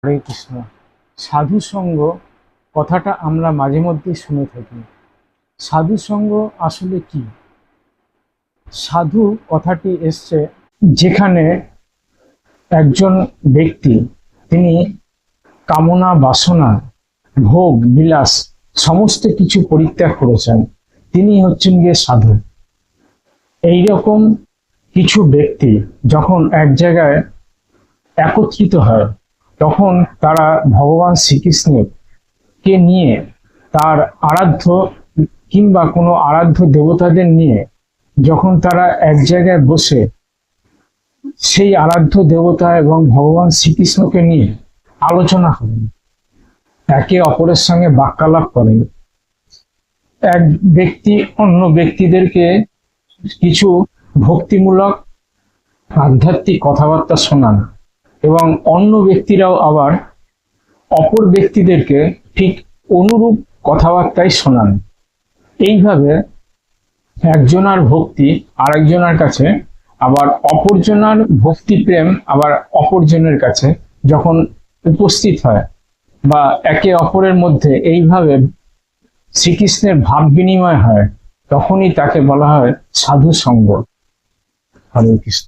হরে কৃষ্ণ। সাধু সঙ্গ কথাটা আমরা মাঝে মধ্যে শুনে থাকি। সাধু সঙ্গ আসলে কি? সাধু কথাটি এসছে যেখানে একজন ব্যক্তি তিনি কামনা বাসনা ভোগ বিলাস সমস্ত কিছু পরিত্যাগ করেছেন, তিনি হচ্ছেন গিয়ে সাধু। এইরকম কিছু ব্যক্তি যখন এক জায়গায় একত্রিত হয় তখন তারা ভগবান শ্রীকৃষ্ণের কে নিয়ে, তার আরাধ্য কিংবা কোনো আরাধ্য দেবতাদের নিয়ে যখন তারা এক জায়গায় বসে সেই আরাধ্য দেবতা এবং ভগবান শ্রীকৃষ্ণকে নিয়ে আলোচনা করেন, একে অপরের সঙ্গে বাক্যালাপ করেন, এক ব্যক্তি অন্য ব্যক্তিদেরকে কিছু ভক্তিমূলক আধ্যাত্মিক কথাবার্তা শোনান এবং অন্য ব্যক্তিরাও আবার অপর ব্যক্তিদেরকে ঠিক অনুরূপ কথাবার্তাই শোনান। এইভাবে একজনার ভক্তি আরেকজনের কাছে, আবার অপরজনার ভক্তি প্রেম আবার অপরজনের কাছে যখন উপস্থিত হয় বা একে অপরের মধ্যে এইভাবে শ্রীকৃষ্ণের ভাব বিনিময় হয়, তখনই তাকে বলা হয় সাধু সঙ্গ। হরে কৃষ্ণ।